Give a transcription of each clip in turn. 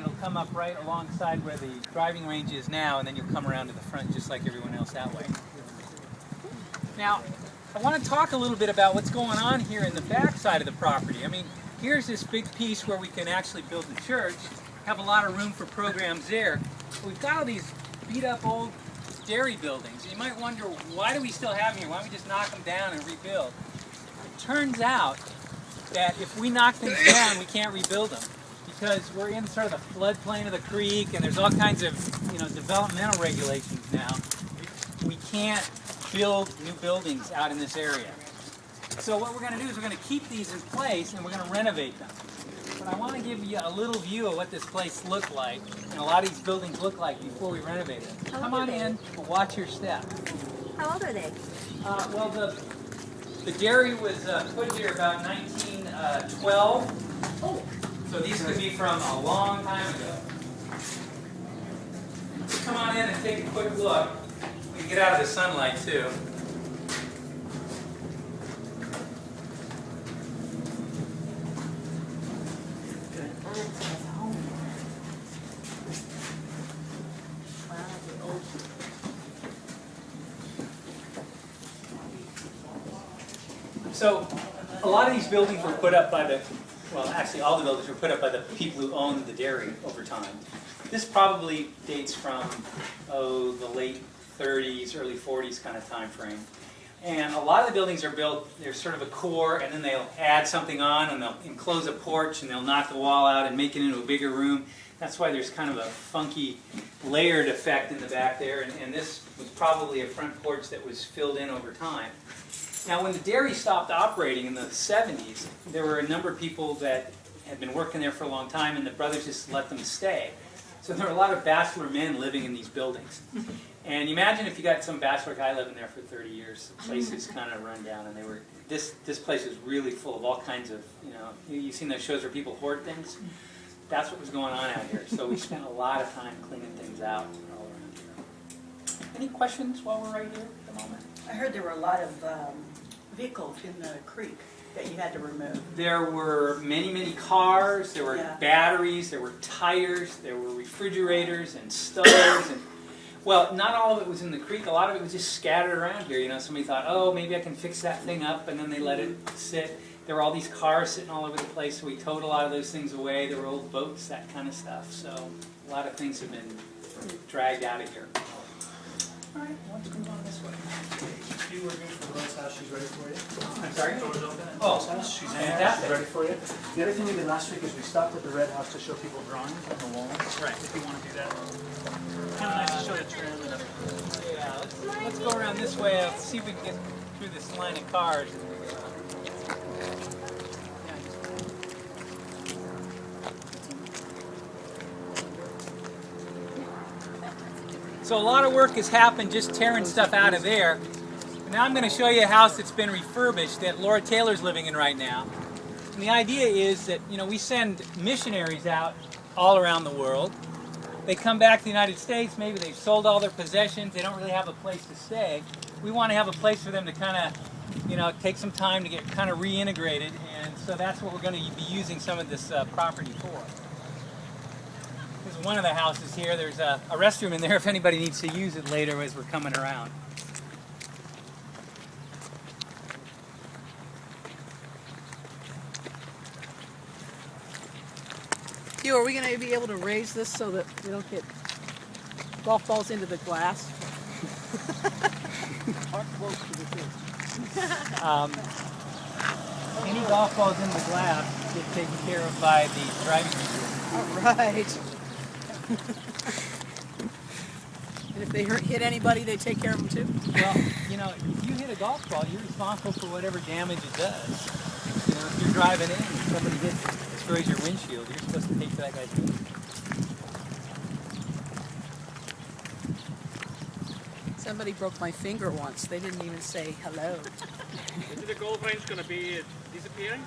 it'll come up right alongside where the driving range is now, and then you'll come around to the front just like everyone else that way. Now, I want to talk a little bit about what's going on here in the back side of the property. I mean, here's this big piece where we can actually build the church, have a lot of room for programs there. But we've got all these beat up old dairy buildings. You might wonder, why do we still have them here? Why don't we just knock them down and rebuild? It turns out that if we knock things down, we can't rebuild them, because we're in sort of the floodplain of the creek, and there's all kinds of, developmental regulations now. We can't build new buildings out in this area. So what we're going to do is we're going to keep these in place, and we're going to renovate them. But I want to give you a little view of what this place looked like, and a lot of these buildings look like before we renovate it. Come on in, and watch your step. How old are they? Well, the dairy was put here about 1912. Oh. So these could be from a long time ago. Come on in and take a quick look. We can get out of the sunlight too. So a lot of these buildings were put up by actually all the buildings were put up by the people who owned the dairy over time. This probably dates from, the late 30s, early 40s kind of time frame. And a lot of the buildings are built, there's sort of a core, and then they'll add something on, and they'll enclose a porch, and they'll knock the wall out and make it into a bigger room. That's why there's kind of a funky layered effect in the back there, and this was probably a front porch that was filled in over time. Now, when the dairy stopped operating in the 70s, there were a number of people that had been working there for a long time, and the brothers just let them stay. So there were a lot of bachelor men living in these buildings. And imagine if you got some bachelor guy living there for 30 years. The place is kind of run down, and this place was really full of all kinds of, you've seen those shows where people hoard things? That's what was going on out here. So we spent a lot of time cleaning things out all around here. Any questions while we're right here at the moment? I heard there were a lot of vehicles in the creek that you had to remove. There were many, many cars, there were batteries, there were tires, there were refrigerators and stoves. And, well, not all of it was in the creek. A lot of it was just scattered around here. Somebody thought, oh, maybe I can fix that thing up, and then they let it sit. There were all these cars sitting all over the place, so we towed a lot of those things away. There were old boats, that kind of stuff. So a lot of things have been dragged out of here. All right, let's move on this way. You were good for Rose house, she's ready for you. I'm sorry? Doors open. Oh, House, she's fantastic. ready for you. The other thing we did last week is we stopped at the red house to show people drawings on the wall. Right. If you want to do that. Kind of nice to show the trim and everything. Yeah, let's go around this way. Let's see if we can get through this line of cars. So a lot of work has happened just tearing stuff out of there. Now I'm going to show you a house that's been refurbished that Laura Taylor's living in right now. And the idea is that, we send missionaries out all around the world. They come back to the United States, maybe they've sold all their possessions, they don't really have a place to stay. We want to have a place for them to kind of, take some time to get kind of reintegrated, and so that's what we're going to be using some of this property for. This is one of the houses here. There's a restroom in there if anybody needs to use it later as we're coming around. Hugh, are we going to be able to raise this so that we don't get golf balls into the glass? Any golf balls in the glass get taken care of by the driving range. All right. And if they hit anybody, they take care of them too? Well, if you hit a golf ball, you're responsible for whatever damage it does. If you're driving in and somebody destroys your windshield, you're supposed to pay for that guy's windshield. Somebody broke my finger once. They didn't even say hello. Is the golf range going to be disappearing?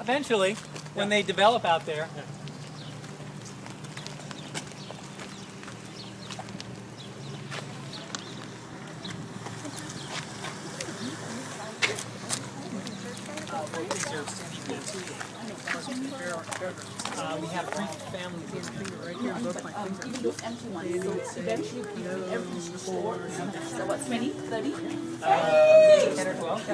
Eventually, when they develop out there. Yeah. We have 3 families in here. even those empty ones. So eventually people every store. So what's many? 30? 10 or 12.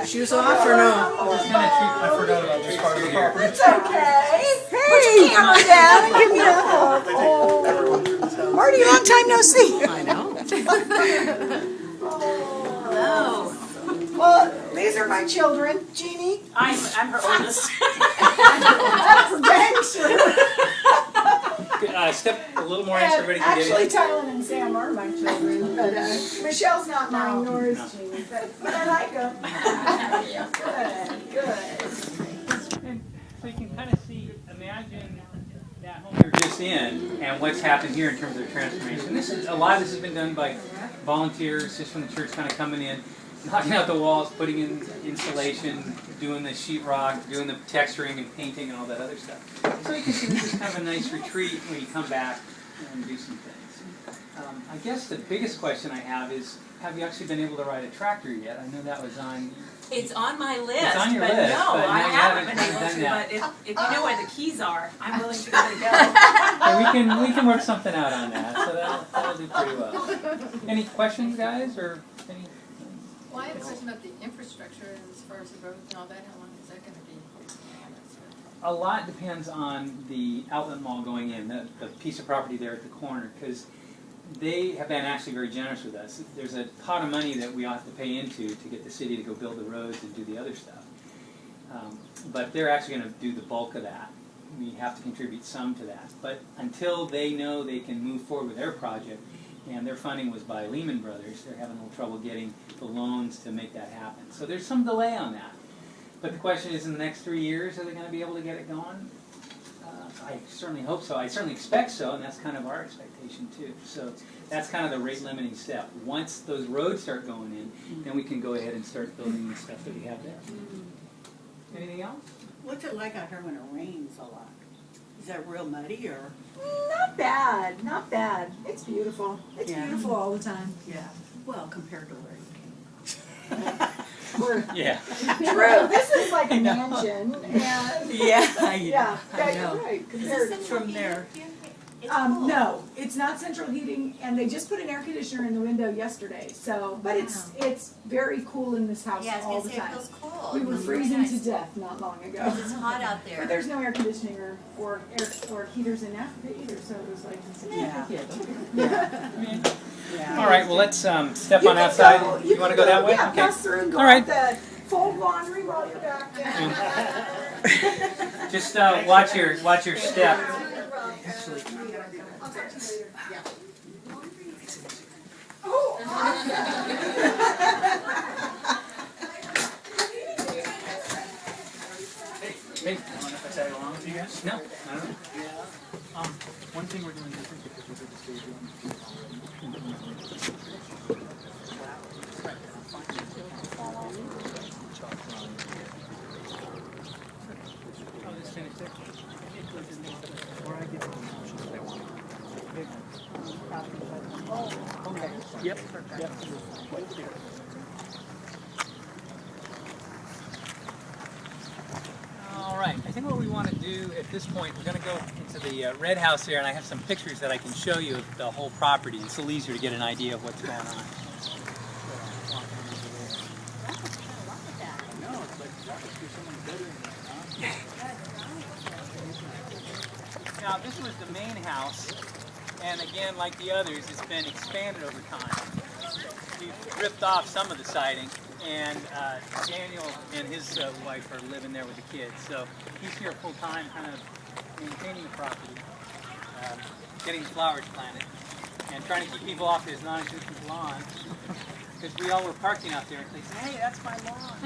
Shoes off or no? Just kind of treat, I forgot about this part of the year. It's okay. Put your camera down and give me a hug. Oh. Marty, long time no see. I know. Hello. Well, these are my children. Jeannie. I'm her oldest. That's dang sure. Step a little more in so everybody can get Actually, in. Tylen and Sam are my children, but Michelle's not mine, nor is Jeannie. But I like them. Good. And so you can kind of see, imagine that home you're just in and what's happened here in terms of the transformation. A lot of this has been done by volunteers, just from the church kind of coming in, knocking out the walls, putting in insulation, doing the sheetrock, doing the texturing and painting and all that other stuff. So you can see this is kind of a nice retreat when you come back and do some things. I guess the biggest question I have is, have you actually been able to ride a tractor yet? I know that was on... It's on my list, It's on your but list, no, but I no, you haven't been haven't able done to. that. But if you know where the keys are, I'm willing to give it a go. Yeah, we can work something out on that, so that'll do pretty well. Any questions, guys, or any? Well, I have a question about the infrastructure as far as the roads and all that. How long is that going to be? A lot depends on the outlet mall going in, the piece of property there at the corner, because they have been actually very generous with us. There's a pot of money that we have to pay into to get the city to go build the roads and do the other stuff. But they're actually going to do the bulk of that. We have to contribute some to that. But until they know they can move forward with their project, and their funding was by Lehman Brothers, they're having a little trouble getting the loans to make that happen. So there's some delay on that. But the question is, in the next 3 years, are they going to be able to get it going? I certainly hope so. I certainly expect so, and that's kind of our expectation too. So that's kind of the rate limiting step. Once those roads start going in, then we can go ahead and start building the stuff that we have there. Anything else? What's it like out here when it rains a lot? Is that real muddy or? Not bad. Not bad. It's beautiful. It's Yeah. beautiful all the time. Yeah. Well, compared to where you came. Yeah. True. This is like a mansion, and Yeah. yeah, you're right. Is Compared this from there. no, it's not central heating, and they just put an air conditioner in the window yesterday. So, but it's very cool in this house Yeah, I all was the gonna say it time. feels cool. We were freezing to death not long ago. Because it's hot out there. But there's no air conditioning or heaters in Africa either, so it was like, Yeah. Yeah. All right. Well, let's step You on can outside. go- You want to go that way? Yeah, Okay. pass through and go All right. out the fold laundry while you're back there. Just watch your step. Hey, I don't know if I tag along with you guys. no, I don't know. One thing we're doing different because we did the stage one. Oh, just finished it. Or I get the options if they want. Big ones. Okay. Yep. Yep. All right. I think what we want to do at this point, we're going to go into the red house here, and I have some pictures that I can show you of the whole property. It's a little easier to get an idea of what's going on. No, it's like that must be someone's bedroom. Now, this was the main house, and again, like the others, it's been expanded over time. We've ripped off some of the siding, and Daniel and his wife are living there with the kids. So he's here full time, kind of maintaining the property, getting the flowers planted, and trying to keep people off his non-existent lawn. Because we all were parking out there, and they say, "Hey, that's my lawn."